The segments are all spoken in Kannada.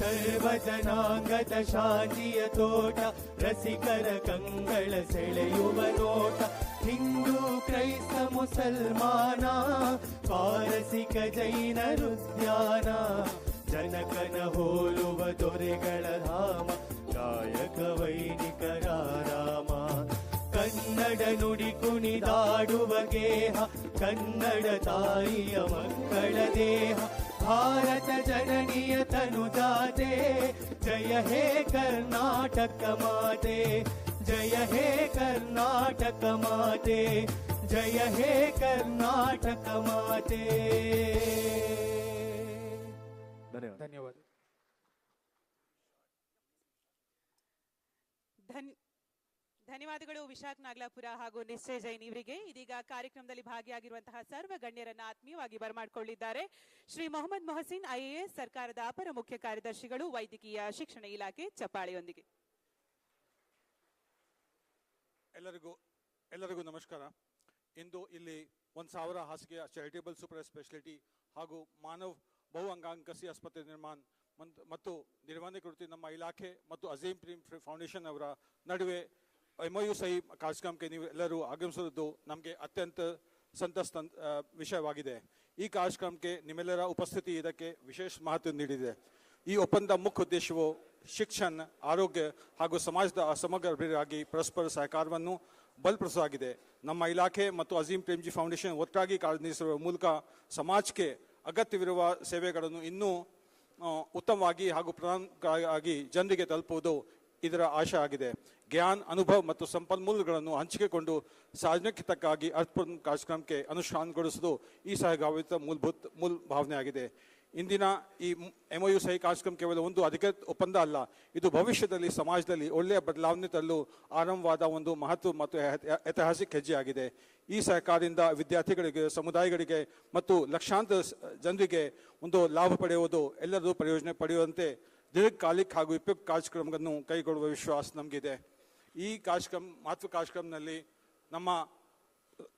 ಸರ್ವ ಜನಾಂಗದ ಶಾಂತಿಯ ತೋಟ, ರಸಿಕರ ಕಂಗಳ ಸೆಳೆಯುವ ನೋಟ. ಹಿಂದೂ ಕ್ರೈಸ್ತ ಮುಸಲ್ಮಾನ, ಪಾರಸಿಕ ಜೈನರುದ್ಯಾನ, ಜನಕನ ಹೋಲುವ ದೊರೆಗಳ ಧಾಮ, ಗಾಯಕ ವೈದಿಕರ ರಾಮ. ಕನ್ನಡ ನುಡಿ ಕುಣಿದಾಡುವ ಗೇಹ, ಕನ್ನಡ ತಾಯಿಯ ಮಕ್ಕಳ ದೇಹ, ಭಾರತ ಜನನಿಯ ತನುಜಾತೆ. ಜಯ ಹೇ ಕರ್ನಾಟಕ ಮಾತೆ, ಜಯ ಹೇ ಕರ್ನಾಟಕ ಮಾತೆ, ಜಯ ಹೇ ಕರ್ನಾಟಕ ಮಾತೆ. ಧನ್ಯವಾದ. ಧನ್ಯವಾದಗಳು ವಿಶಾಖ್ ನಾಗ್ಲಾಪುರ ಹಾಗೂ ನಿಶ್ಚಯ ಜೈನ್ ಇವರಿಗೆ. ಇದೀಗ ಕಾರ್ಯಕ್ರಮದಲ್ಲಿ ಭಾಗಿಯಾಗಿರುವಂತಹ ಸರ್ವ ಗಣ್ಯರನ್ನ ಆತ್ಮೀಯವಾಗಿ ಬರಮಾಡಿಕೊಳ್ಳಿದ್ದಾರೆ ಶ್ರೀ ಮೊಹಮ್ಮದ್ ಮೊಹಸಿನ್ IAS, ಸರ್ಕಾರದ ಅಪರ ಮುಖ್ಯ ಕಾರ್ಯದರ್ಶಿಗಳು, ವೈದ್ಯಕೀಯ ಶಿಕ್ಷಣ ಇಲಾಖೆ. ಚಪ್ಪಾಳೆಯೊಂದಿಗೆ ಎಲ್ಲರಿಗೂ ನಮಸ್ಕಾರ. ಇಂದು ಇಲ್ಲಿ 1000 ಹಾಸಿಗೆಯ ಚಾರಿಟೇಬಲ್ ಸೂಪರ್ ಸ್ಪೆಷಾಲಿಟಿ ಹಾಗೂ ಮಾನವ್ ಬಹು ಅಂಗಾಂಕಸಿ ಆಸ್ಪತ್ರೆ ನಿರ್ಮಾಣ ಮತ್ತು ನಿರ್ವಹಣೆ ಕುರಿತು ನಮ್ಮ ಇಲಾಖೆ ಮತ್ತು ಅಜೀಂ ಪ್ರೇಮ್ ಫೌಂಡೇಶನ್ ಅವರ ನಡುವೆ MOU ಸಹಿ ಕಾರ್ಯಕ್ರಮಕ್ಕೆ ನೀವು ಎಲ್ಲರೂ ಆಗಮಿಸಿರುವುದು ನಮಗೆ ಅತ್ಯಂತ ಸಂತಸ ವಿಷಯವಾಗಿದೆ. ಈ ಕಾರ್ಯಕ್ರಮಕ್ಕೆ ನಿಮ್ಮೆಲ್ಲರ ಉಪಸ್ಥಿತಿ ಇದಕ್ಕೆ ವಿಶೇಷ ಮಹತ್ವ ನೀಡಿದೆ. ಈ ಒಪ್ಪಂದ ಮುಖ್ಯ ಉದ್ದೇಶವು ಶಿಕ್ಷಣ, ಆರೋಗ್ಯ ಹಾಗೂ ಸಮಾಜದ ಸಮಗ್ರ ಅಭಿವೃದ್ಧಿಗಾಗಿ ಪರಸ್ಪರ ಸಹಕಾರವನ್ನು ಬಲಪಡಿಸುವಾಗಿದೆ. ನಮ್ಮ ಇಲಾಖೆ ಮತ್ತು ಅಜೀಂ ಪ್ರೇಮ್ಜಿ ಫೌಂಡೇಶನ್ ಒಟ್ಟಾಗಿ ಕಾರ್ಯನಿರ್ವಹಿಸುವ ಮೂಲಕ ಸಮಾಜಕ್ಕೆ ಅಗತ್ಯವಿರುವ ಸೇವೆಗಳನ್ನು ಇನ್ನೂ ಉತ್ತಮವಾಗಿ ಹಾಗೂ ಪ್ರಧಾನವಾಗಿ ಜನರಿಗೆ ತಲುಪುವುದು ಇದರ ಆಶಯ ಆಗಿದೆ. ಜ್ಞಾನ, ಅನುಭವ ಮತ್ತು ಸಂಪನ್ಮೂಲಗಳನ್ನು ಹಂಚಿಕೆಕೊಂಡು ಸಾರ್ವಜನಿಕಕ್ಕಾಗಿ ಅರ್ಥಪೂರ್ಣ ಕಾರ್ಯಕ್ರಮಕ್ಕೆ ಅನುಷ್ಠಾನಗೊಳಿಸುವುದು ಈ ಸಹಭಾಗಿತ್ವ ಮೂಲ ಭಾವನೆಯಾಗಿದೆ. ಇಂದಿನ ಈ MOU ಸಹಿ ಕಾರ್ಯಕ್ರಮ ಕೇವಲ ಒಂದು ಅಧಿಕೃತ ಒಪ್ಪಂದ ಅಲ್ಲ, ಇದು ಭವಿಷ್ಯದಲ್ಲಿ ಸಮಾಜದಲ್ಲಿ ಒಳ್ಳೆಯ ಬದಲಾವಣೆ ತರಲು ಆರಂಭವಾದ ಒಂದು ಮಹತ್ವ ಮತ್ತು ಐತಿಹಾಸಿಕ ಹೆಜ್ಜೆಯಾಗಿದೆ. ಈ ಸಹಕಾರದಿಂದ ವಿದ್ಯಾರ್ಥಿಗಳಿಗೆ, ಸಮುದಾಯಗಳಿಗೆ ಮತ್ತು ಲಕ್ಷಾಂತರ ಜನರಿಗೆ ಒಂದು ಲಾಭ ಪಡೆಯುವುದು, ಎಲ್ಲರೂ ಪ್ರಯೋಜನ ಪಡೆಯುವಂತೆ ದೀರ್ಘಕಾಲಿಕ ಹಾಗೂ ಉಪಯುಕ್ತ ಕಾರ್ಯಕ್ರಮಗಳನ್ನು ಕೈಗೊಳ್ಳುವ ವಿಶ್ವಾಸ ನಮಗಿದೆ. ಈ ಮಹತ್ವ ಕಾರ್ಯಕ್ರಮದಲ್ಲಿ ನಮ್ಮ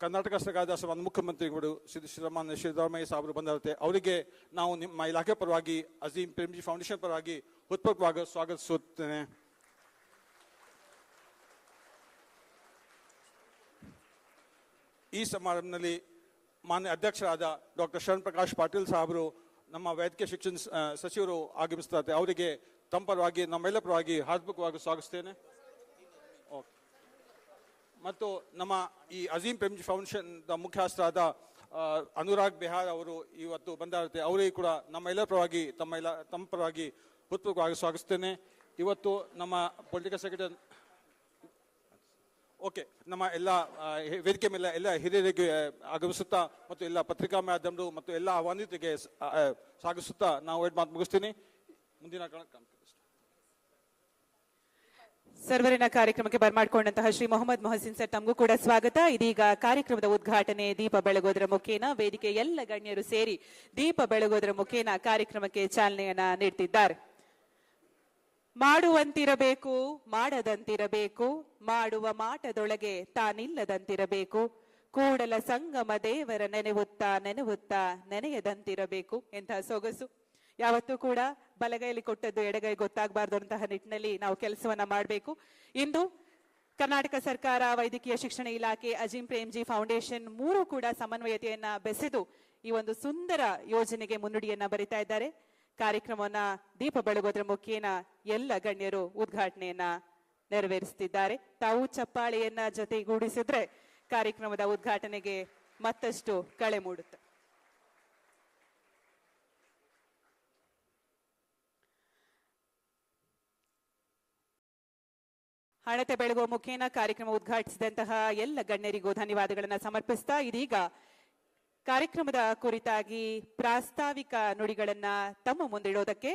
ಕರ್ನಾಟಕ ಸರ್ಕಾರದ ಮುಖ್ಯಮಂತ್ರಿಗಳು ಸಿದ್ದರಾಮಯ್ಯ ಸಾಹೇಬರು ಬಂದಿರುತ್ತೆ. ಅವರಿಗೆ ನಾವು ನಿಮ್ಮ ಇಲಾಖೆ ಪರವಾಗಿ, ಅಜೀಂ ಪ್ರೇಮ್ಜಿ ಫೌಂಡೇಶನ್ ಪರವಾಗಿ ಹೃತ್ಪೂರ್ವಕವಾಗಿ ಸ್ವಾಗತಿಸುತ್ತೇನೆ. ಈ ಸಮಾರಂಭದಲ್ಲಿ ಮಾನ್ಯ ಅಧ್ಯಕ್ಷರಾದ ಡಾಕ್ಟರ್ ಶರಣ್ ಪ್ರಕಾಶ್ ಪಾಟೀಲ್ ಸಾಹೇಬರು, ನಮ್ಮ ವೈದ್ಯಕೀಯ ಶಿಕ್ಷಣ ಸಚಿವರು ಆಗಮಿಸುತ್ತಾರೆ. ಅವರಿಗೆ ತಮ್ಮ ಪರವಾಗಿ, ನಮ್ಮೆಲ್ಲ ಪರವಾಗಿ ಹಾರ್ದಿಕವಾಗಿ ಸ್ವಾಗತಿಸ್ತೇನೆ. ಮತ್ತು ನಮ್ಮ ಈ ಅಜೀಂ ಪ್ರೇಮ್ಜಿ ಫೌಂಡೇಶನ್ ಮುಖ್ಯಸ್ಥರಾದ ಅನುರಾಗ್ ಬಿಹಾರ್ ಅವರು ಇವತ್ತು ಬಂದಿರುತ್ತೆ. ಅವರಿಗೆ ಕೂಡ ನಮ್ಮೆಲ್ಲರ ಪರವಾಗಿ, ತಮ್ಮ ಪರವಾಗಿ ಹೃತ್ಪೂರ್ವಕವಾಗಿ ಸ್ವಾಗತಿಸ್ತೇನೆ. ಇವತ್ತು ನಮ್ಮ ಪೊಲಿಟಿಕಲ್ ಸೆಕ್ರೆಟರಿ ನಮ್ಮ ಎಲ್ಲ ವೇದಿಕೆ ಮೇಲೆ ಎಲ್ಲ ಹಿರಿಯರಿಗೆ ಆಗಮಿಸುತ್ತಾ ಮತ್ತು ಎಲ್ಲ ಪತ್ರಿಕಾ ಮಾಧ್ಯಮರು ಮತ್ತು ಎಲ್ಲ ಆಹ್ವಾನಿತರಿಗೆ ಸ್ವಾಗತಿಸುತ್ತಾ ನಾವು ಮಾತು ಮುಗಿಸ್ತೀನಿ. ಮುಂದಿನ ಸರ್ವರಿನ ಕಾರ್ಯಕ್ರಮಕ್ಕೆ ಬರಮಾಡಿಕೊಂಡಂತಹ ಶ್ರೀ ಮೊಹಮ್ಮದ್ ಮೊಹಸಿನ್ ಸರ್, ತಮಗೂ ಕೂಡ ಸ್ವಾಗತ. ಇದೀಗ ಕಾರ್ಯಕ್ರಮದ ಉದ್ಘಾಟನೆ ದೀಪ ಬೆಳಗೋದರ ಮುಖೇನ ವೇದಿಕೆ ಎಲ್ಲ ಗಣ್ಯರು ಸೇರಿ ದೀಪ ಬೆಳಗೋದರ ಮುಖೇನ ಕಾರ್ಯಕ್ರಮಕ್ಕೆ ಚಾಲನೆಯನ್ನ ನೀಡ್ತಿದ್ದಾರೆ. ಮಾಡುವಂತಿರಬೇಕು, ಮಾಡದಂತಿರಬೇಕು, ಮಾಡುವ ಮಾಟದೊಳಗೆ ತಾನಿಲ್ಲದಂತಿರಬೇಕು, ಕೂಡಲ ಸಂಗಮ ದೇವರ ನೆನೆಯುತ್ತಾ ನೆನೆಯದಂತಿರಬೇಕು. ಎಂತಹ ಸೊಗಸು! ಯಾವತ್ತೂ ಕೂಡ ಬಲಗೈಲಿ ಕೊಟ್ಟದ್ದು ಎಡಗೈ ಗೊತ್ತಾಗಬಾರ್ದು ಅಂತಹ ನಿಟ್ಟಿನಲ್ಲಿ ನಾವು ಕೆಲಸವನ್ನ ಮಾಡಬೇಕು. ಇಂದು ಕರ್ನಾಟಕ ಸರ್ಕಾರ, ವೈದ್ಯಕೀಯ ಶಿಕ್ಷಣ ಇಲಾಖೆ, ಅಜೀಂ ಪ್ರೇಮ್ಜಿ ಫೌಂಡೇಶನ್ ಮೂರು ಕೂಡ ಸಮನ್ವಯತೆಯನ್ನ ಬೆಸೆದು ಈ ಒಂದು ಸುಂದರ ಯೋಜನೆಗೆ ಮುನ್ನುಡಿಯನ್ನ ಬರಿತಾ ಇದ್ದಾರೆ. ಕಾರ್ಯಕ್ರಮವನ್ನ ದೀಪ ಬೆಳಗೋದ್ರ ಮುಖೇನ ಎಲ್ಲ ಗಣ್ಯರು ಉದ್ಘಾಟನೆಯನ್ನ ನೆರವೇರಿಸುತ್ತಿದ್ದಾರೆ. ತಾವು ಚಪ್ಪಾಳೆಯನ್ನ ಜೊತೆಗೂಡಿಸಿದ್ರೆ ಕಾರ್ಯಕ್ರಮದ ಉದ್ಘಾಟನೆಗೆ ಮತ್ತಷ್ಟು ಕಳೆ ಮೂಡುತ್ತೆ. ಹಣತೆ ಬೆಳಗುವ ಮುಖೇನ ಕಾರ್ಯಕ್ರಮ ಉದ್ಘಾಟಿಸಿದಂತಹ ಎಲ್ಲ ಗಣ್ಯರಿಗೂ ಧನ್ಯವಾದಗಳನ್ನು ಸಮರ್ಪಿಸ್ತಾ ಇದೀಗ ಕಾರ್ಯಕ್ರಮದ ಕುರಿತಾಗಿ ಪ್ರಾಸ್ತಾವಿಕ ನುಡಿಗಳನ್ನ ತಮ್ಮ ಮುಂದಿಡೋದಕ್ಕೆ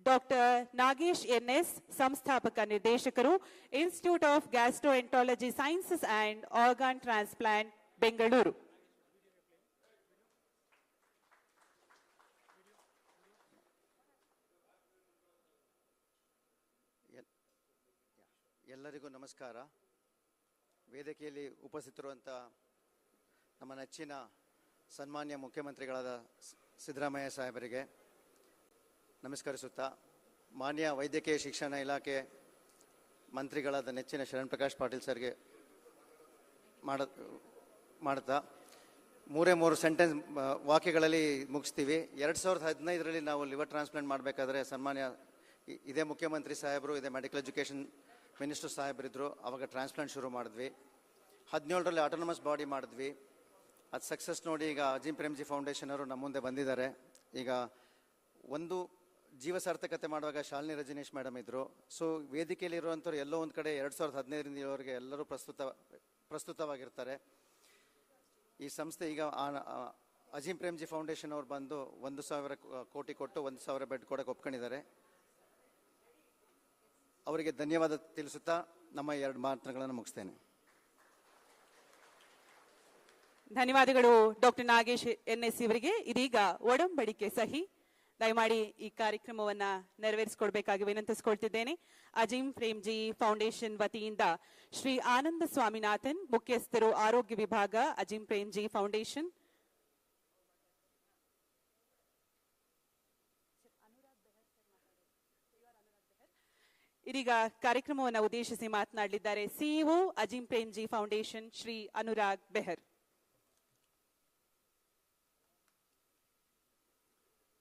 ಡಾಕ್ಟರ್ ನಾಗೇಶ್ NS, ಸಂಸ್ಥಾಪಕ ನಿರ್ದೇಶಕರು, institute of ಗ್ಯಾಸ್ಟ್ರೋಎಂಟಾಲಜಿ sciences and argon transplant, Bengaluru. ಎಲ್ಲರಿಗೂ ನಮಸ್ಕಾರ. ವೇದಿಕೆಯಲ್ಲಿ ಉಪಸ್ಥಿತರಿರುವಂಥ ನಮ್ಮ ನೆಚ್ಚಿನ ಸನ್ಮಾನ್ಯ ಮುಖ್ಯಮಂತ್ರಿಗಳಾದ ಸಿದ್ದರಾಮಯ್ಯ ಸಾಹೇಬರಿಗೆ ನಮಸ್ಕರಿಸುತ್ತಾ, ಮಾನ್ಯ ವೈದ್ಯಕೀಯ ಶಿಕ್ಷಣ ಇಲಾಖೆ ಮಂತ್ರಿಗಳಾದ ನೆಚ್ಚಿನ ಶರಣ್ ಪ್ರಕಾಶ್ ಪಾಟೀಲ್ ಸರ್ಗೆ ಮಾಡ್ತಾ ಮೂರು ಸೆಂಟೆನ್ಸ್ ವಾಕ್ಯಗಳಲ್ಲಿ ಮುಗಿಸ್ತೀವಿ. 2015ರಲ್ಲಿ ನಾವು ಲಿವರ್ ಟ್ರಾನ್ಸ್ಪ್ಲಾಂಟ್ ಮಾಡಬೇಕಾದ್ರೆ ಸನ್ಮಾನ್ಯ ಇದೇ ಮುಖ್ಯಮಂತ್ರಿ ಸಾಹೇಬರು, ಇದೇ ಮೆಡಿಕಲ್ ಎಜುಕೇಷನ್ ಮಿನಿಸ್ಟರ್ ಸಾಹೇಬರಿದ್ದರು. ಆವಾಗ ಟ್ರಾನ್ಸ್ಪ್ಲಾಂಟ್ ಶುರು ಮಾಡಿದ್ವಿ. 17ರಲ್ಲಿ ಆಟೋನಮಸ್ ಬಾಡಿ ಮಾಡಿದ್ವಿ. ಅದು ಸಕ್ಸಸ್ ನೋಡಿ ಈಗ ಅಜೀಂ ಪ್ರೇಮ್ಜಿ ಫೌಂಡೇಶನ್ ಅವರು ನಮ್ಮ ಮುಂದೆ ಬಂದಿದ್ದಾರೆ. ಈಗ ಒಂದು ಜೀವ ಸಾರ್ಥಕತೆ ಮಾಡುವಾಗ ಶಾಲಿನಿ ರಜನೀಶ್ ಮೇಡಮ್ ಇದ್ದರು. ಸೊ ವೇದಿಕೆಯಲ್ಲಿ ಇರುವಂಥವ್ರು ಎಲ್ಲೋ ಒಂದು ಕಡೆ 2015ರಿಂದ ಇವರಿಗೆ ಎಲ್ಲರೂ ಪ್ರಸ್ತುತವಾಗಿರ್ತಾರೆ. ಈ ಸಂಸ್ಥೆ ಈಗ ಅಜೀಂ ಪ್ರೇಮ್ಜಿ ಫೌಂಡೇಶನ್ ಅವ್ರು ಬಂದು 1,000 ಕೋಟಿ ಕೊಟ್ಟು 1,000 ಬೆಡ್ ಕೊಡಕ್ಕೆ ಒಪ್ಕೊಂಡಿದ್ದಾರೆ. ಅವರಿಗೆ ಧನ್ಯವಾದ ತಿಳಿಸುತ್ತಾ ನಮ್ಮ 2 ಮಾತುಗಳನ್ನು ಮುಗಿಸ್ತೇನೆ. ಧನ್ಯವಾದಗಳು ಡಾಕ್ಟರ್ ನಾಗೇಶ್ NS ಇವರಿಗೆ. ಇದೀಗ ಒಡಂಬಡಿಕೆ ಸಹಿ ದಯಮಾಡಿ ಈ ಕಾರ್ಯಕ್ರಮವನ್ನ ನೆರವೇರಿಸಿಕೊಡ್ಬೇಕಾಗಿ ವಿನಂತಿಸಿಕೊಳ್ತಿದ್ದೇನೆ. ಅಜೀಂ ಪ್ರೇಮ್ಜಿ ಫೌಂಡೇಶನ್ ವತಿಯಿಂದ ಶ್ರೀ ಆನಂದ ಸ್ವಾಮಿನಾಥನ್, ಮುಖ್ಯಸ್ಥರು ಆರೋಗ್ಯ ವಿಭಾಗ, ಅಜೀಂ ಪ್ರೇಮ್ಜಿ ಫೌಂಡೇಶನ್. ಇದೀಗ ಕಾರ್ಯಕ್ರಮವನ್ನು ಉದ್ದೇಶಿಸಿ ಮಾತನಾಡಲಿದ್ದಾರೆ CEO Azim Premji foundation Shri Anurag Behar.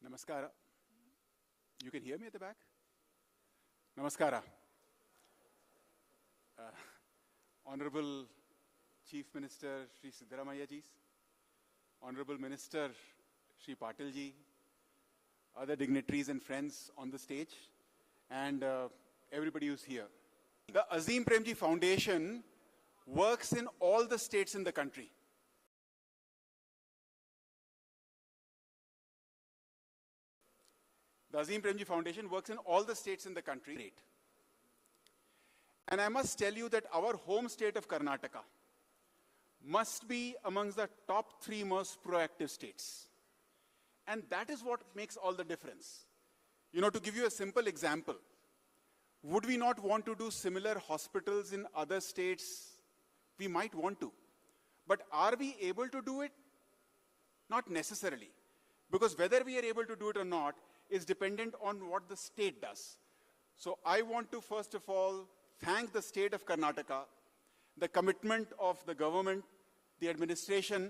Namaskara. You can hear me at the back? Namaskara. Honorable Chief Minister Shri Siddaramaiah ji, Honorable Minister Shri Patil ji, other dignitaries and friends on the stage, and everybody who's here. The Azeem Premji Foundation works in all the states in the country. The Azeem Premji Foundation works in all the states in the country. And I must tell you that our home state of Karnataka must be amongst the top 3 most proactive states. And that is what makes all the difference. You know, to give you a simple example, would we not want to do similar hospitals in other states? We might want to. But are we able to do it? Not necessarily. Because whether we are able to do it or not is dependent on what the state does. So I want to first of all thank the state of Karnataka, the commitment of the government, the administration,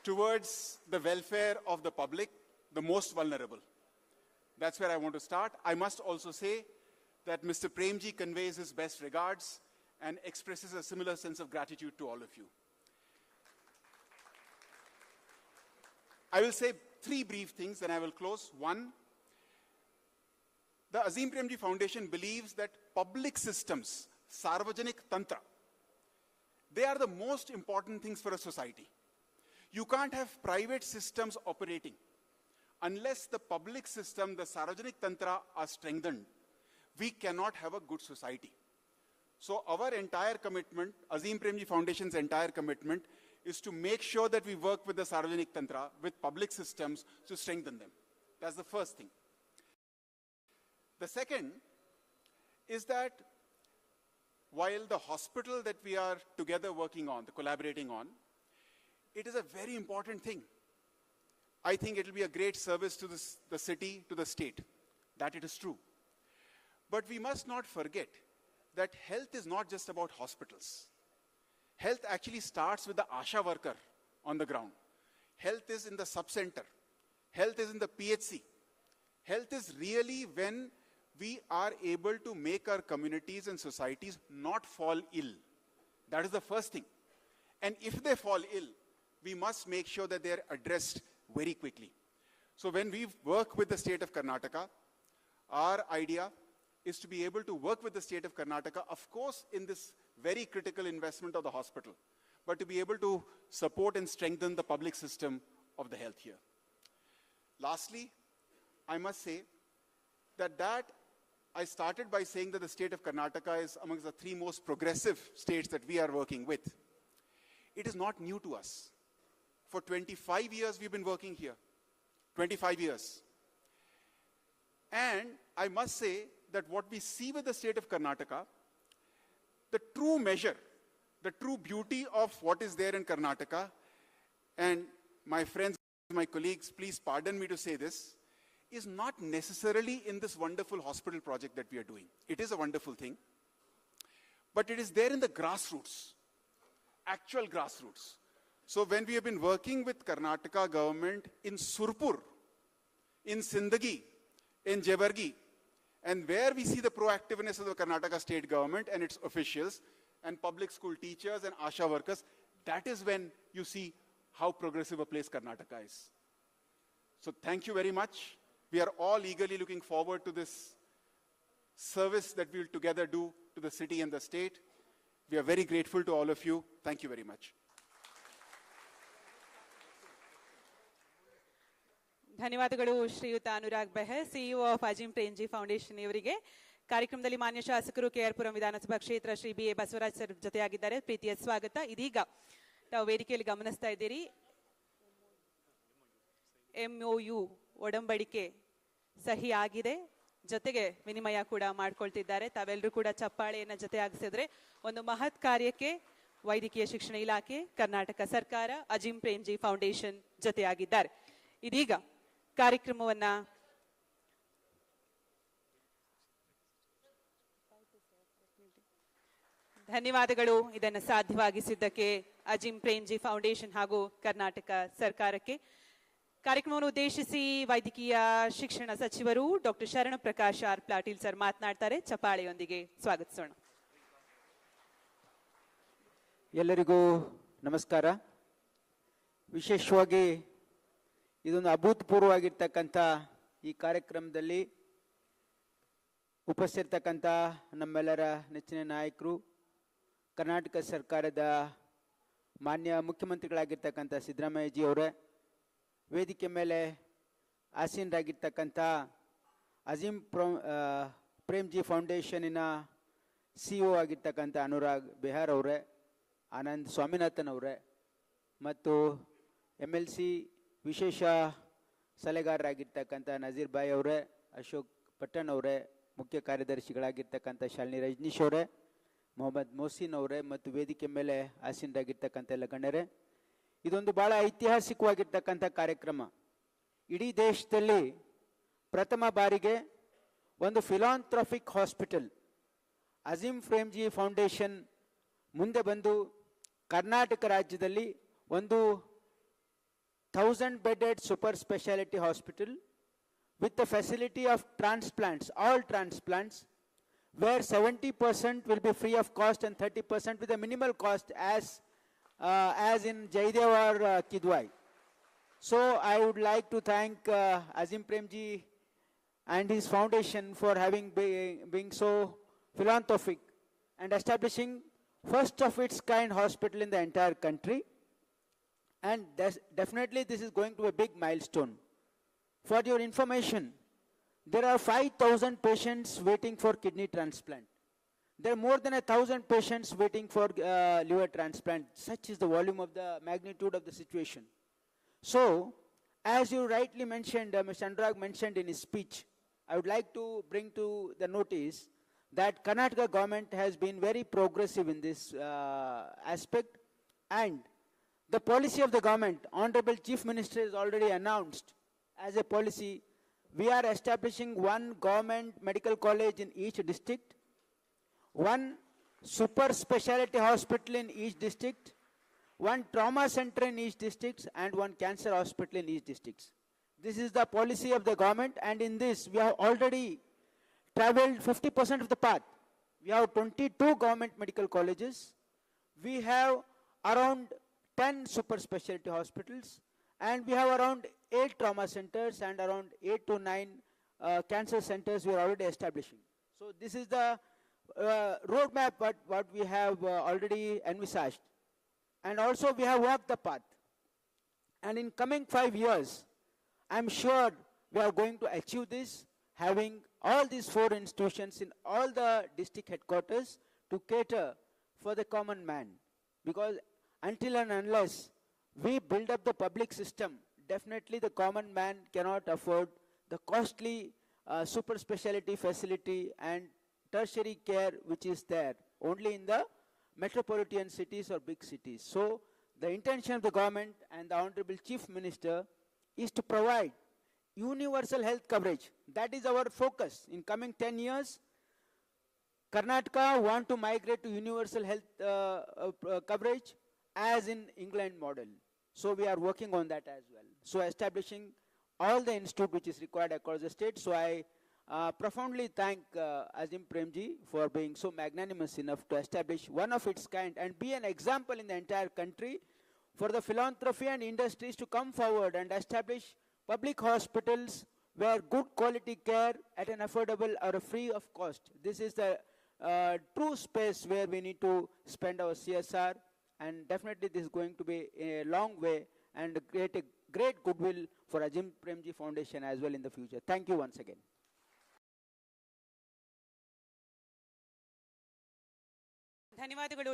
towards the welfare of the public, the most vulnerable. That's where I want to start. I must also say that Mr. Premji conveys his best regards and expresses a similar sense of gratitude to all of you. I will say 3 brief things, then I will close. 1, the Azeem Premji Foundation believes that public systems, Sarvajanik Tantra, they are the most important things for a society. You can't have private systems operating unless the public system, the Sarvajanik Tantra, are strengthened. We cannot have a good society. So our entire commitment, Azeem Premji Foundation's entire commitment, is to make sure that we work with the Sarvajanik Tantra, with public systems, to strengthen them. That's the first thing. The second is that while the hospital that we are together working on, collaborating on, it is a very important thing. I think it will be a great service to the city, to the state. That it is true. But we must not forget that health is not just about hospitals. Health actually starts with the ASHA worker on the ground. Health is in the sub-center. Health is in the PHC. Health is really when we are able to make our communities and societies not fall ill. That is the first thing. And if they fall ill, we must make sure that they are addressed very quickly. So when we work with the state of Karnataka, our idea is to be able to work with the state of Karnataka, of course, in this very critical investment of the hospital, but to be able to support and strengthen the public system of the health here. Lastly, I must say that I started by saying that the state of Karnataka is amongst the 3 most progressive states that we are working with. It is not new to us. For 25 years, we've been working here. 25 years. And I must say that what we see with the state of Karnataka, the true measure, the true beauty of what is there in Karnataka, and my friends my colleagues, please pardon me to say this, is not necessarily in this wonderful hospital project that we are doing. It is a wonderful thing, but it is there in the grassroots, actual grassroots. So when we have been working with Karnataka government in Surpur, in Sindagi, in Jebargi, and where we see the proactiveness of the Karnataka state government and its officials and public school teachers and ASHA workers, that is when you see how progressive a place Karnataka is. So thank you very much. We are all eagerly looking forward to this service that we will together do to the city and the state. We are very grateful to all of you. Thank you very much. ಧನ್ಯವಾದಗಳು ಶ್ರೀಯುತ Anurag Behar, CEO of Azim Premji foundation ಇವರಿಗೆ. ಕಾರ್ಯಕ್ರಮದಲ್ಲಿ ಮಾನ್ಯ ಶಾಸಕರು ಕೆಆರ್ ಪುರಂ ವಿಧಾನಸಭಾ ಕ್ಷೇತ್ರ Shri B A Basavaraj sir ಜೊತೆಯಾಗಿದ್ದಾರೆ. ಪ್ರೀತಿಯ ಸ್ವಾಗತ. ಇದೀಗ ತಾವು ವೇದಿಕೆಯಲ್ಲಿ ಗಮನಿಸ್ತಾ ಇದ್ದೀರಿ, MOU ಒಡಂಬಡಿಕೆ ಸಹಿ ಆಗಿದೆ, ಜೊತೆಗೆ ವಿನಿಮಯ ಕೂಡ ಮಾಡ್ಕೊಳ್ತಿದ್ದಾರೆ. ತಾವೆಲ್ಲರೂ ಕೂಡ ಚಪ್ಪಾಳೆಯನ್ನ ಜೊತೆ ಆಗಿಸಿದ್ರೆ ಒಂದು ಮಹತ್ ಕಾರ್ಯಕ್ಕೆ ವೈದ್ಯಕೀಯ ಶಿಕ್ಷಣ ಇಲಾಖೆ, ಕರ್ನಾಟಕ ಸರ್ಕಾರ, ಅಜಿಂ ಪ್ರೇಮ್ಜಿ ಫೌಂಡೇಶನ್ ಜೊತೆಯಾಗಿದ್ದಾರೆ. ಇದೀಗ ಕಾರ್ಯಕ್ರಮವನ್ನ ಧನ್ಯವಾದಗಳು ಇದನ್ನು ಸಾಧ್ಯವಾಗಿಸಿದ್ದಕ್ಕೆ ಅಜಿಂ ಪ್ರೇಮ್ಜಿ ಫೌಂಡೇಶನ್ ಹಾಗೂ ಕರ್ನಾಟಕ ಸರ್ಕಾರಕ್ಕೆ. ಕಾರ್ಯಕ್ರಮವನ್ನು ಉದ್ದೇಶಿಸಿ ವೈದ್ಯಕೀಯ ಶಿಕ್ಷಣ ಸಚಿವರು ಡಾಕ್ಟರ್ ಶರಣ ಪ್ರಕಾಶ್ ಆರ್ ಪಾಟೀಲ್ ಸರ್ ಮಾತನಾಡ್ತಾರೆ. ಚಪ್ಪಾಳೆಯೊಂದಿಗೆ ಸ್ವಾಗತಿಸೋಣ. ಎಲ್ಲರಿಗೂ ನಮಸ್ಕಾರ. ವಿಶೇಷವಾಗಿ ಇದೊಂದು ಅಭೂತಪೂರ್ವವಾಗಿರ್ತಕ್ಕಂಥ ಈ ಕಾರ್ಯಕ್ರಮದಲ್ಲಿ ಉಪಸ್ಥಿತಕ್ಕಂಥ ನಮ್ಮೆಲ್ಲರ ನೆಚ್ಚಿನ ನಾಯಕರು, ಕರ್ನಾಟಕ ಸರ್ಕಾರದ ಮಾನ್ಯ ಮುಖ್ಯಮಂತ್ರಿಗಳಾಗಿರ್ತಕ್ಕಂಥ ಸಿದ್ದರಾಮಯ್ಯಜಿ ಅವರೇ, ವೇದಿಕೆ ಮೇಲೆ ಆಸೀನರಾಗಿರ್ತಕ್ಕಂಥ ಅಜಿಂ ಪ್ರೇಮ್ಜಿ ಫೌಂಡೇಶನಿನ CEO ಆಗಿರ್ತಕ್ಕಂಥ ಅನುರಾಗ್ ಬೆಹರ್ ಅವರೇ, ಆನಂದ್ ಸ್ವಾಮಿನಾಥನ್ ಅವರೇ, ಮತ್ತು MLC ವಿಶೇಷ ಸಲಹೆಗಾರರಾಗಿರ್ತಕ್ಕಂಥ ನಜೀರ್ ಭಾಯ್ ಅವರೇ, ಅಶೋಕ್ ಪಟ್ಟಣ್ ಅವರೇ, ಮುಖ್ಯ ಕಾರ್ಯದರ್ಶಿಗಳಾಗಿರ್ತಕ್ಕಂಥ ಶಾಲಿನಿ ರಜನೀಶ್ ಅವರೇ, ಮೊಹಮ್ಮದ್ ಮೊಹಸಿನ್ ಅವರೇ, ಮತ್ತು ವೇದಿಕೆ ಮೇಲೆ ಆಸೀನರಾಗಿರ್ತಕ್ಕಂಥ ಎಲ್ಲ ಗಣ್ಯರೇ, ಇದೊಂದು ಭಾಳ ಐತಿಹಾಸಿಕವಾಗಿರ್ತಕ್ಕಂಥ ಕಾರ್ಯಕ್ರಮ. ಇಡೀ ದೇಶದಲ್ಲಿ ಪ್ರಥಮ ಬಾರಿಗೆ ಒಂದು ಫಿಲಾಂಥ್ರಫಿಕ್ ಹಾಸ್ಪಿಟಲ್ ಅಜಿಂ ಪ್ರೇಮ್ಜಿ ಫೌಂಡೇಶನ್ ಮುಂದೆ ಬಂದು ಕರ್ನಾಟಕ ರಾಜ್ಯದಲ್ಲಿ ಒಂದು 1000-bedded super specialty hospital with the facility of transplants, all transplants, where 70% will be free of cost and 30% with a minimal cost as in Jaidev or Kidwai. So I would like to thank Azim Premji and his foundation for having being so philanthropic and establishing first of its kind hospital in the entire country. And definitely this is going to be a big milestone. For your information, there are 5,000 patients waiting for kidney transplant. There are more than 1,000 patients waiting for liver transplant. Such is the volume of the magnitude of the situation. So, as you rightly mentioned, Mr. Anurag mentioned in his speech, I would like to bring to the notice that Karnataka government has been very progressive in this aspect, and the policy of the government, Honorable Chief Minister has already announced as a policy, we are establishing one government medical college in each district, one super specialty hospital in each district, one trauma center in each district, and one cancer hospital in each district. This is the policy of the government, and in this we have already traveled 50% of the path. We have 22 government medical colleges. We have around 10 super specialty hospitals, and we have around 8 trauma centers and around 8 to 9 cancer centers we are already establishing. So this is the roadmap what we have already envisaged, and also we have walked the path. And in coming 5 years, I'm sure we are going to achieve this, having all these 4 institutions in all the district headquarters to cater for the common man. Because until and unless we build up the public system, definitely the common man cannot afford the costly super specialty facility and tertiary care which is there only in the metropolitan cities or big cities. So the intention of the government and the Honorable Chief Minister is to provide universal health coverage. That is our focus. In coming 10 years, Karnataka want to migrate to universal health coverage as in England model. So we are working on that as well. So establishing all the institute which is required across the state. So I profoundly thank Azim Premji for being so magnanimous enough to establish one of its kind and be an example in the entire country for the philanthropy and industries to come forward and establish public hospitals where good quality care at an affordable or free of cost. This is the true space where we need to spend our CSR, and definitely this is going to be a long way and create a great goodwill for Azim Premji Foundation as well in the future. Thank you once again. ಧನ್ಯವಾದಗಳು.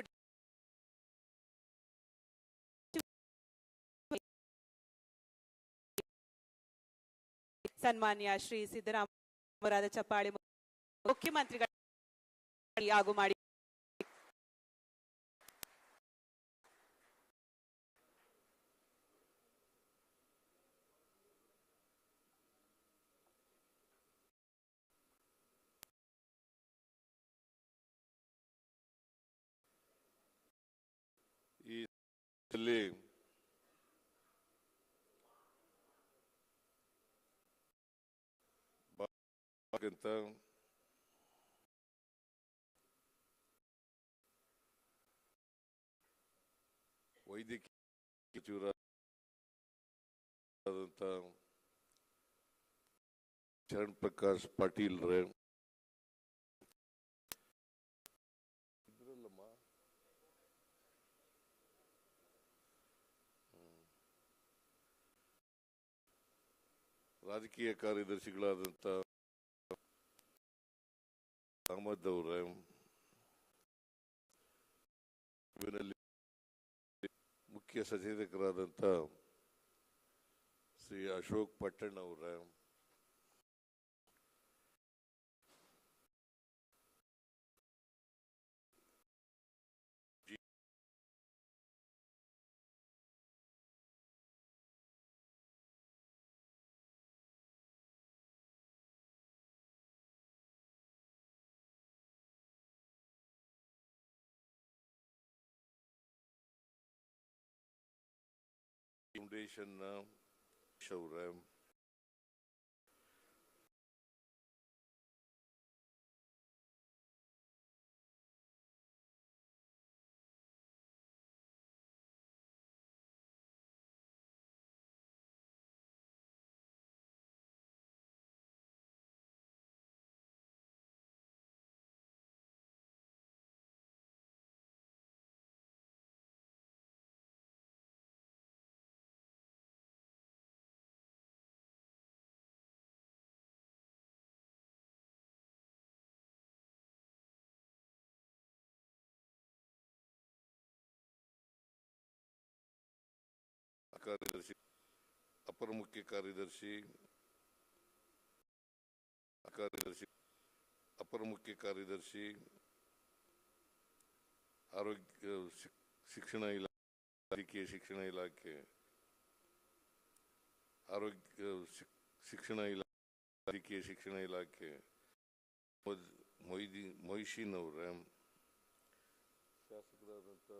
ಸನ್ಮಾನ್ಯ ಶ್ರೀ ಸಿದ್ದರಾಮಯ್ಯ ಚಪ್ಪಾಳೆ ಮುಖ್ಯಮಂತ್ರಿಗಳು ಹಾಗೂ ಮಾಡಿ ಇಲ್ಲಿ ವೈದ್ಯಕೀಯ ಸಚಿವರಾದಂಥ ಚರಣ್ ಪ್ರಕಾಶ್ ಪಾಟೀಲ್ ರೇ ರಾಜಕೀಯ ಕಾರ್ಯದರ್ಶಿಗಳಾದಂಥ ಅಹಮದ್ ಅವರೇ, ಇವರಲ್ಲಿ ಮುಖ್ಯ ಸಚೇತಕರಾದಂಥ ಶ್ರೀ ಅಶೋಕ್ ಪಟ್ಟಣ್ ಅವರೇ, ಫೌಂಡೇಶನ್ ಅವರೇ, ಕಾರ್ಯದರ್ಶಿ, ಅಪರ ಮುಖ್ಯ ಕಾರ್ಯದರ್ಶಿ, ಅಪರ ಮುಖ್ಯ ಕಾರ್ಯದರ್ಶಿ, ಆರೋಗ್ಯ ಶಿಕ್ಷಣ ಇಲಾಖೆ, ಶಿಕ್ಷಣ ಇಲಾಖೆ, ಆರೋಗ್ಯ ಶಿಕ್ಷಣ ಇಲಾಖೆ, ಶಿಕ್ಷಣ ಇಲಾಖೆ, ಮೊಯ್ಶೀನ್ ಅವರೇ, ಶಾಸಕರಾದಂಥ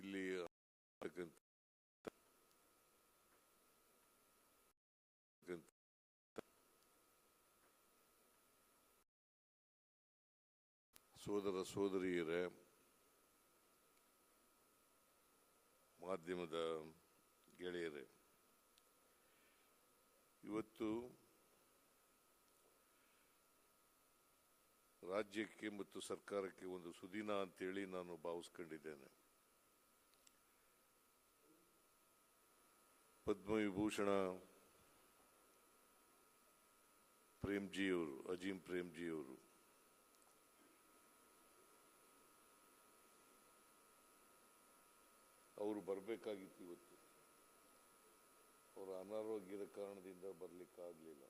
ಇಲ್ಲಿ ಸೋದರ ಸೋದರಿಯರೇ, ಮಾಧ್ಯಮದ ಗೆಳೆಯರೇ, ಇವತ್ತು ರಾಜ್ಯಕ್ಕೆ ಮತ್ತು ಸರ್ಕಾರಕ್ಕೆ ಒಂದು ಸುದಿನ ಅಂತೇಳಿ ನಾನು ಭಾವಿಸ್ಕೊಂಡಿದ್ದೇನೆ. ಪದ್ಮವಿಭೂಷಣ ಪ್ರೇಮ್ಜಿಯವರು, ಅಜೀಂ ಪ್ರೇಮ್ಜಿಯವರು ಅವರು ಬರಬೇಕಾಗಿತ್ತು ಇವತ್ತು. ಅವರ ಅನಾರೋಗ್ಯದ ಕಾರಣದಿಂದ ಬರಲಿಕ್ಕಾಗಲಿಲ್ಲ.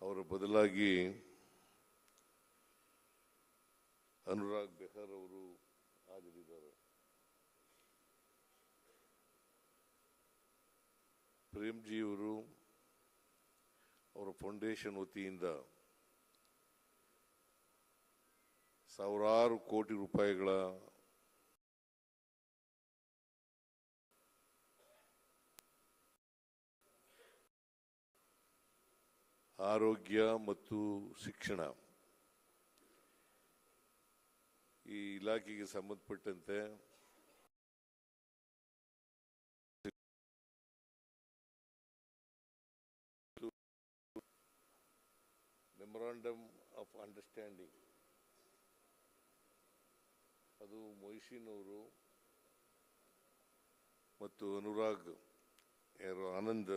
ಅವರ ಬದಲಾಗಿ ಅನುರಾಗ್ ಬೆಹರ್ ಅವರು ಹಾಜರಿದ್ದಾರೆ. ಪ್ರೇಮ್ಜಿಯವರು ಅವರ ಫೌಂಡೇಶನ್ ವತಿಯಿಂದ ಸಾವಿರಾರು ಕೋಟಿ ರೂಪಾಯಿಗಳ ಆರೋಗ್ಯ ಮತ್ತು ಶಿಕ್ಷಣ ಈ ಇಲಾಖೆಗೆ ಸಂಬಂಧಪಟ್ಟಂತೆ ಮೆಮೊರಾಂಡಮ್ ಆಫ್ ಅಂಡರ್ಸ್ಟ್ಯಾಂಡಿಂಗ್ ಅದು ಮೊಯ್ಸಿನ್ ಅವರು ಮತ್ತು ಅನುರಾಗ್ ಆನಂದ್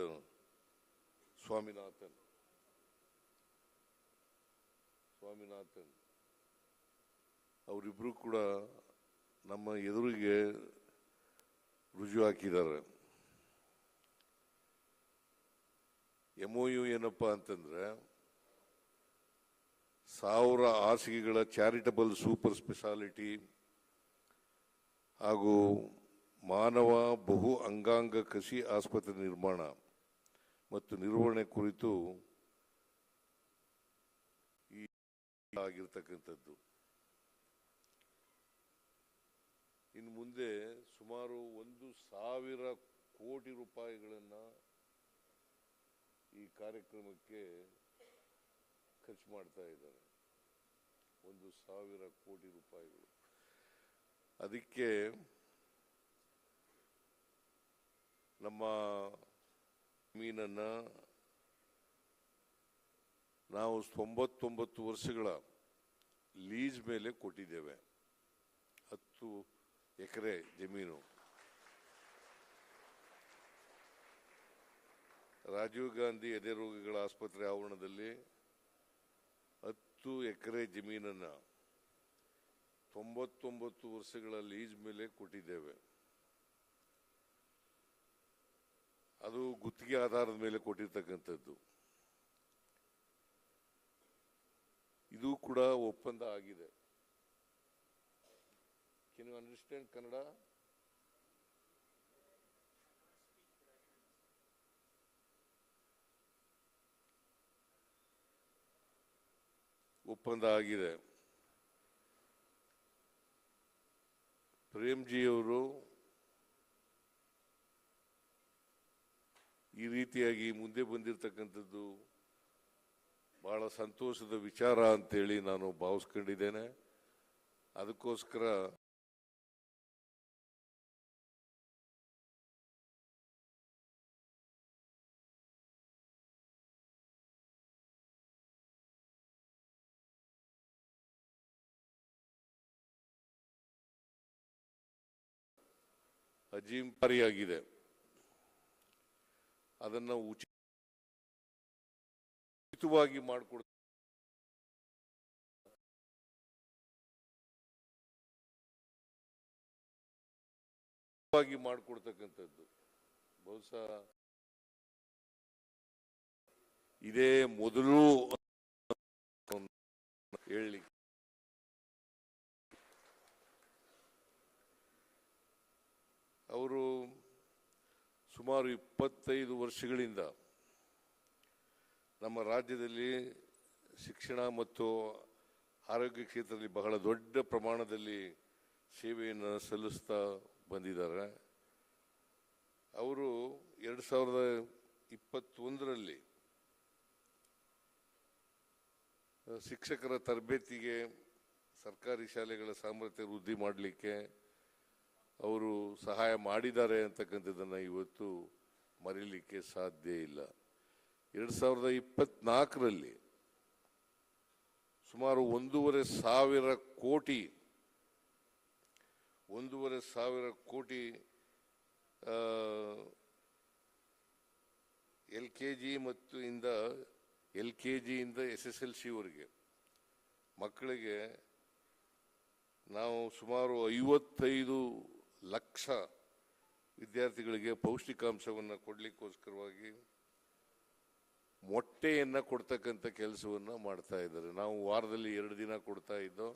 ಸ್ವಾಮಿನಾಥನ್ ಅವರಿಬ್ಬರು ಕೂಡ ನಮ್ಮ ಎದುರಿಗೆ ರುಜು ಹಾಕಿದ್ದಾರೆ. MOU ಏನಪ್ಪಾ ಅಂತಂದ್ರೆ 1000 ಹಾಸಿಗೆಗಳ ಚಾರಿಟಬಲ್ ಸೂಪರ್ ಸ್ಪೆಷಾಲಿಟಿ ಹಾಗೂ ಮಾನವ ಬಹು ಅಂಗಾಂಗ ಕಸಿ ಆಸ್ಪತ್ರೆ ನಿರ್ಮಾಣ ಮತ್ತು ನಿರ್ವಹಣೆ ಕುರಿತು ಆಗಿರ್ತಕ್ಕಂಥದ್ದು. ಇನ್ನು ಮುಂದೆ ಸುಮಾರು 1,000 ಕೋಟಿ ರೂಪಾಯಿಗಳನ್ನ ಈ ಕಾರ್ಯಕ್ರಮಕ್ಕೆ ಖರ್ಚು ಮಾಡ್ತಾ ಇದ್ದಾರೆ. 1,000 ಕೋಟಿ ರೂಪಾಯಿಗಳು. ಅದಕ್ಕೆ ನಮ್ಮ ಮೀನನ್ನ ನಾವು 99 ವರ್ಷಗಳ ಲೀಸ್ ಮೇಲೆ ಕೊಟ್ಟಿದ್ದೇವೆ. 10 ಎಕರೆ ಜಮೀನು ರಾಜೀವ್ ಗಾಂಧಿ ಎದೆ ರೋಗಿಗಳ ಆಸ್ಪತ್ರೆ ಆವರಣದಲ್ಲಿ 10 ಎಕರೆ ಜಮೀನನ್ನ 99 ವರ್ಷಗಳ ಲೀಸ್ ಮೇಲೆ ಕೊಟ್ಟಿದ್ದೇವೆ. ಅದು ಗುತ್ತಿಗೆ ಆಧಾರದ ಮೇಲೆ ಕೊಟ್ಟಿರ್ತಕ್ಕಂಥದ್ದು. ಇದು ಕೂಡ ಒಪ್ಪಂದ ಆಗಿದೆ. Can you understand Kannada? ಒಪ್ಪಂದ ಆಗಿದೆ. ಪ್ರೇಮ್ಜಿಯವರು ಈ ರೀತಿಯಾಗಿ ಮುಂದೆ ಬಂದಿರತಕ್ಕಂಥದ್ದು ಬಹಳ ಸಂತೋಷದ ವಿಚಾರ ಅಂತೇಳಿ ನಾನು ಭಾವಿಸ್ಕೊಂಡಿದ್ದೇನೆ. ಅದಕ್ಕೋಸ್ಕರ ಅಜಿಂಪಾರಿಯಾಗಿದೆ. ಅದನ್ನ ಉಚಿತವಾಗಿ ಮಾಡಿಕೊಡ್ತಕ್ಕಂಥದ್ದು ಬಹುಶಃ ಇದೇ ಮೊದಲು ಹೇಳಿ. ಅವರು ಸುಮಾರು 25 ವರ್ಷಗಳಿಂದ ನಮ್ಮ ರಾಜ್ಯದಲ್ಲಿ ಶಿಕ್ಷಣ ಮತ್ತು ಆರೋಗ್ಯ ಕ್ಷೇತ್ರದಲ್ಲಿ ಬಹಳ ದೊಡ್ಡ ಪ್ರಮಾಣದಲ್ಲಿ ಸೇವೆಯನ್ನು ಸಲ್ಲಿಸ್ತಾ ಬಂದಿದ್ದಾರೆ. ಅವರು 2021ರಲ್ಲಿ ಶಿಕ್ಷಕರ ತರಬೇತಿಗೆ ಸರ್ಕಾರಿ ಶಾಲೆಗಳ ಸಾಮರ್ಥ್ಯ ವೃದ್ಧಿ ಮಾಡಲಿಕ್ಕೆ ಅವರು ಸಹಾಯ ಮಾಡಿದ್ದಾರೆ ಅಂತಕ್ಕಂಥದ್ದನ್ನು ಇವತ್ತು ಮರೀಲಿಕ್ಕೆ ಸಾಧ್ಯ ಇಲ್ಲ. 2024ರಲ್ಲಿ ಸುಮಾರು 1,500 ಕೋಟಿ LKG ಇಂದ SSLC ವರೆಗೆ ಮಕ್ಕಳಿಗೆ ನಾವು ಸುಮಾರು 55 ಲಕ್ಷ ವಿದ್ಯಾರ್ಥಿಗಳಿಗೆ ಪೌಷ್ಟಿಕಾಂಶವನ್ನು ಕೊಡಲಿಕ್ಕೋಸ್ಕರವಾಗಿ ಮೊಟ್ಟೆಯನ್ನು ಕೊಡ್ತಕ್ಕಂಥ ಕೆಲಸವನ್ನು ಮಾಡ್ತಾ ಇದ್ದಾರೆ. ನಾವು ವಾರದಲ್ಲಿ 2 ದಿನ ಕೊಡ್ತಾ ಇದ್ದೋ.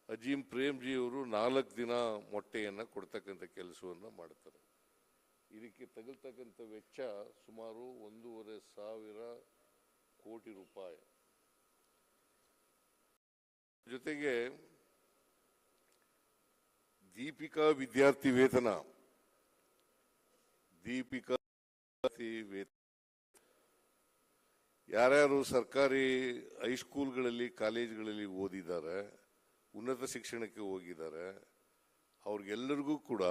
ಅಜೀಂ ಪ್ರೇಮ್ಜಿ ಅವರು 4 ದಿನ ಮೊಟ್ಟೆಯನ್ನು ಕೊಡ್ತಕ್ಕಂಥ ಕೆಲಸವನ್ನು ಮಾಡ್ತಾರೆ. ಇದಕ್ಕೆ ತಗಲ್ತಕ್ಕಂಥ ವೆಚ್ಚ ಸುಮಾರು 1,500 ಕೋಟಿ ರೂಪಾಯಿ. ಜೊತೆಗೆ ದೀಪಿಕಾ ವಿದ್ಯಾರ್ಥಿ ವೇತನ ಯಾರ್ಯಾರು ಸರ್ಕಾರಿ ಹೈಸ್ಕೂಲ್ಗಳಲ್ಲಿ ಕಾಲೇಜ್ಗಳಲ್ಲಿ ಓದಿದ್ದಾರೆ, ಉನ್ನತ ಶಿಕ್ಷಣಕ್ಕೆ ಹೋಗಿದ್ದಾರೆ, ಅವ್ರಿಗೆಲ್ಲರಿಗೂ ಕೂಡ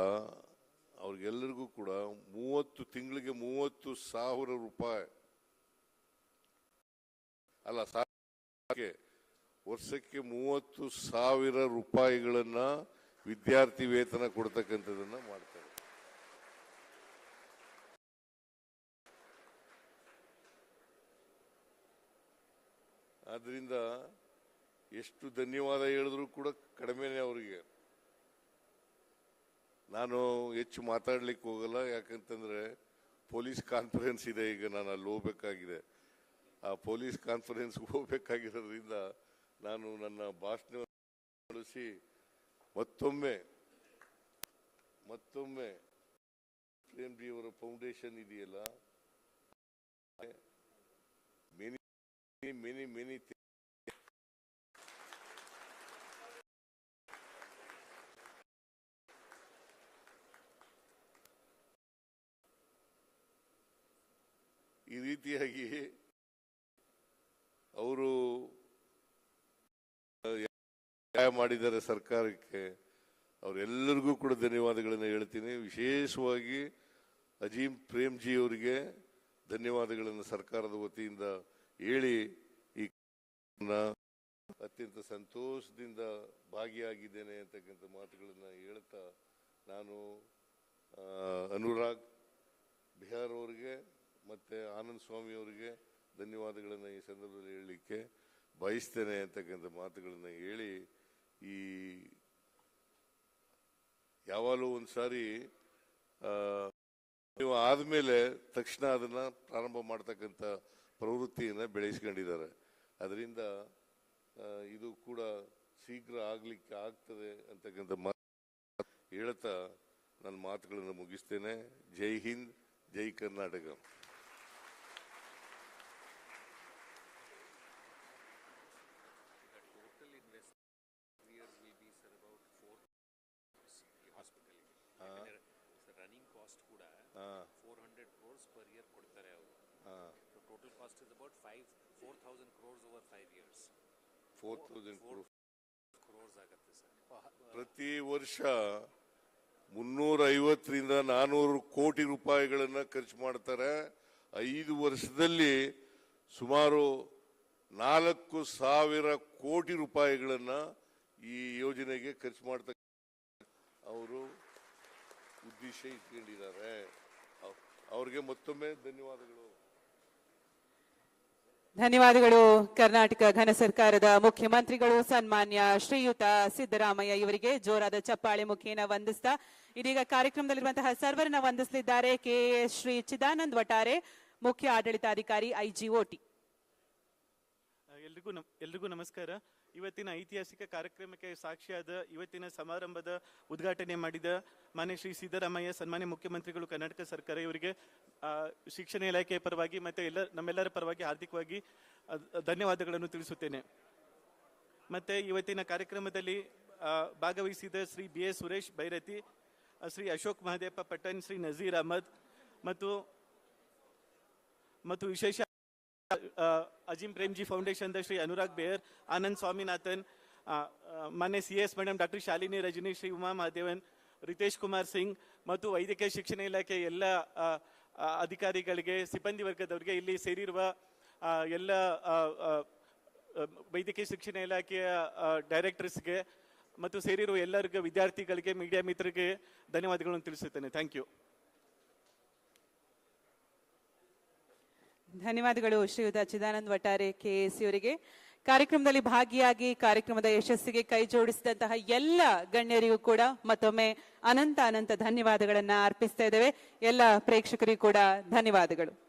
30 ತಿಂಗಳಿಗೆ 30,000 ರೂಪಾಯಿ ಅಲ್ಲ, ವರ್ಷಕ್ಕೆ 30,000 ರೂಪಾಯಿಗಳನ್ನ ವಿದ್ಯಾರ್ಥಿ ವೇತನ ಕೊಡ್ತಕ್ಕಂಥದನ್ನ ಮಾಡ್ತಾರೆ. ಆದ್ರಿಂದ ಎಷ್ಟು ಧನ್ಯವಾದ ಹೇಳಿದ್ರು ಕೂಡ ಕಡಿಮೆನೆ ಅವರಿಗೆ. ನಾನು ಹೆಚ್ಚು ಮಾತಾಡ್ಲಿಕ್ಕೆ ಹೋಗಲ್ಲ, ಯಾಕಂತಂದ್ರೆ ಪೊಲೀಸ್ ಕಾನ್ಫರೆನ್ಸ್ ಇದೆ, ಈಗ ನಾನು ಅಲ್ಲಿ ಹೋಗ್ಬೇಕಾಗಿದೆ. ಆ ಪೊಲೀಸ್ ಕಾನ್ಫರೆನ್ಸ್ಗೆ ಹೋಗ್ಬೇಕಾಗಿರೋದ್ರಿಂದ ನಾನು ನನ್ನ ಭಾಷಣವನ್ನು ಬಳಸಿ ಮತ್ತೊಮ್ಮೆ ಪ್ರೇಮ್ಜಿ ಅವರ ಫೌಂಡೇಶನ್ ಇದೆಯಲ್ಲ, ಮೆನಿ ಈ ರೀತಿಯಾಗಿ ಅವರು ಮಾಡಿದ್ದಾರೆ ಸರ್ಕಾರಕ್ಕೆ. ಅವರೆಲ್ಲರಿಗೂ ಕೂಡ ಧನ್ಯವಾದಗಳನ್ನು ಹೇಳ್ತೀನಿ. ವಿಶೇಷವಾಗಿ ಅಜೀಂ ಪ್ರೇಮ್ಜಿ ಅವರಿಗೆ ಧನ್ಯವಾದಗಳನ್ನು ಸರ್ಕಾರದ ವತಿಯಿಂದ ಹೇಳಿ ಈ ಅತ್ಯಂತ ಸಂತೋಷದಿಂದ ಭಾಗಿಯಾಗಿದ್ದೇನೆ ಅಂತಕ್ಕಂಥ ಮಾತುಗಳನ್ನು ಹೇಳ್ತಾ ನಾನು ಅನುರಾಗ್ ಬಿಹಾರ್ ಅವರಿಗೆ ಮತ್ತೆ ಆನಂದ್ ಸ್ವಾಮಿ ಅವರಿಗೆ ಧನ್ಯವಾದಗಳನ್ನು ಈ ಸಂದರ್ಭದಲ್ಲಿ ಹೇಳಲಿಕ್ಕೆ ಬಯಸ್ತೇನೆ ಅಂತಕ್ಕಂಥ ಮಾತುಗಳನ್ನು ಹೇಳಿ, ಈ ಯಾವಾಗಲೂ ಒಂದ್ಸಾರಿ ನೀವು ಆದಮೇಲೆ ತಕ್ಷಣ ಅದನ್ನ ಪ್ರಾರಂಭ ಮಾಡ್ತಕ್ಕಂಥ ಪ್ರವೃತ್ತಿಯನ್ನು ಬೆಳೆಸ್ಕೊಂಡಿದ್ದಾರೆ. ಅದರಿಂದ ಇದು ಕೂಡ ಶೀಘ್ರ ಆಗ್ಲಿಕ್ಕೆ ಆಗ್ತದೆ ಅಂತಕ್ಕಂಥ ಮಾತು ಹೇಳ್ತಾ ನನ್ನ ಮಾತುಗಳನ್ನು ಮುಗಿಸ್ತೇನೆ. ಜೈ ಹಿಂದ್, ಜೈ ಕರ್ನಾಟಕ. ರನ್ನಿಂಗ್ ಕಾಸ್ಟ್ ಕೂಡ 400 crores per year ಕೊಡ್ತಾರೆ ಅವರು. So total cost is about 4,000 crores over 5 years. 4,000 crores ಆಗುತ್ತೆ ಸರ್. ಪ್ರತಿ ವರ್ಷ 350ರಿಂದ 400 ಕೋಟಿ ರೂಪಾಯಿಗಳನ್ನ ಖರ್ಚು ಮಾಡ್ತಾರೆ. 5 ವರ್ಷದಲ್ಲಿ ಸುಮಾರು 4,000 ಕೋಟಿ ರೂಪಾಯಿಗಳನ್ನ ಈ ಯೋಜನೆಗೆ ಖರ್ಚು ಮಾಡ್ತಕ್ಕ ಅವರು ಉದ್ದೇಶ ಇಟ್ಕೊಂಡಿದ್ದಾರೆ. ಅವರಿಗೆ ಮತ್ತೊಮ್ಮೆ ಧನ್ಯವಾದಗಳು. ಧನ್ಯವಾದಗಳು. ಕರ್ನಾಟಕ ಘನ ಸರ್ಕಾರದ ಮುಖ್ಯಮಂತ್ರಿಗಳು ಸನ್ಮಾನ್ಯ ಶ್ರೀಯುತ ಸಿದ್ದರಾಮಯ್ಯ ಇವರಿಗೆ ಜೋರಾದ ಚಪ್ಪಾಳೆ ಮುಖೇನ ವಂದಿಸ್ತಾ ಇದೀಗ ಕಾರ್ಯಕ್ರಮದಲ್ಲಿರುವಂತಹ ಸರ್ವರನ್ನ ವಂದಿಸಲಿದ್ದಾರೆ ಕೆಎಸ್ ಶ್ರೀ ಚಿದಾನಂದ್ ವಟಾರೆ, ಮುಖ್ಯ ಆಡಳಿತಾಧಿಕಾರಿ ಐಜಿಒಟಿ. ಎಲ್ರಿಗೂ ನಮಸ್ಕಾರ. ಇವತ್ತಿನ ಐತಿಹಾಸಿಕ ಕಾರ್ಯಕ್ರಮಕ್ಕೆ ಸಾಕ್ಷಿಯಾದ ಇವತ್ತಿನ ಸಮಾರಂಭದ ಉದ್ಘಾಟನೆ ಮಾಡಿದ ಮಾನ್ಯ ಶ್ರೀ ಸಿದ್ದರಾಮಯ್ಯ ಸನ್ಮಾನ್ಯ ಮುಖ್ಯಮಂತ್ರಿಗಳು ಕರ್ನಾಟಕ ಸರ್ಕಾರ ಇವರಿಗೆ ಶಿಕ್ಷಣ ಇಲಾಖೆಯ ಪರವಾಗಿ ಮತ್ತೆ ನಮ್ಮೆಲ್ಲರ ಪರವಾಗಿ ಹಾರ್ದಿಕವಾಗಿ ಧನ್ಯವಾದಗಳನ್ನು ತಿಳಿಸುತ್ತೇನೆ. ಮತ್ತೆ ಇವತ್ತಿನ ಕಾರ್ಯಕ್ರಮದಲ್ಲಿ ಭಾಗವಹಿಸಿದ ಶ್ರೀ BS ಸುರೇಶ್ ಬೈರತಿ, ಶ್ರೀ ಅಶೋಕ್ ಮಹದೇವಪ್ಪ ಪಟ್ಟಣ್, ಶ್ರೀ ನಜೀರ್ ಅಹಮದ್ ಮತ್ತು ವಿಶೇಷ ಅಜೀಂ ಪ್ರೇಮ್ಜಿ ಫೌಂಡೇಶನ್ ದ ಶ್ರೀ ಅನುರಾಗ್ ಬೇರ್, ಆನಂದ್ ಸ್ವಾಮಿನಾಥನ್, ಮಾನ್ಯ CS madam doctor Shalini Rajani, Shri Uma Mahadevan, Ritesh Kumar Singh ಮತ್ತು ವೈದ್ಯಕೀಯ ಶಿಕ್ಷಣ ಇಲಾಖೆ ಎಲ್ಲ ಅಧಿಕಾರಿಗಳಿಗೆ, ಸಿಬ್ಬಂದಿ ವರ್ಗದವರಿಗೆ, ಇಲ್ಲಿ ಸೇರಿರುವ ಎಲ್ಲ ವೈದ್ಯಕೀಯ ಶಿಕ್ಷಣ ಇಲಾಖೆಯ ಡೈರೆಕ್ಟರ್ಸ್ಗೆ ಮತ್ತು ಸೇರಿರುವ ಎಲ್ಲರಿಗೂ, ವಿದ್ಯಾರ್ಥಿಗಳಿಗೆ, ಮೀಡಿಯಾ ಮಿತ್ರರಿಗೆ ಧನ್ಯವಾದಗಳನ್ನು ತಿಳಿಸುತ್ತೇನೆ. Thank you. ಧನ್ಯವಾದಗಳು ಶ್ರೀಯುತ ಚಿದಾನಂದ್ ವಟಾರೆ ಕೆಎಸಿ ಅವರಿಗೆ. ಕಾರ್ಯಕ್ರಮದಲ್ಲಿ ಭಾಗಿಯಾಗಿ ಕಾರ್ಯಕ್ರಮದ ಯಶಸ್ಸಿಗೆ ಕೈ ಜೋಡಿಸಿದಂತಹ ಎಲ್ಲ ಗಣ್ಯರಿಗೂ ಕೂಡ ಮತ್ತೊಮ್ಮೆ ಅನಂತ ಧನ್ಯವಾದಗಳನ್ನ ಅರ್ಪಿಸ್ತಾ ಇದ್ದೇವೆ. ಎಲ್ಲ ಪ್ರೇಕ್ಷಕರಿಗೂ ಕೂಡ ಧನ್ಯವಾದಗಳು.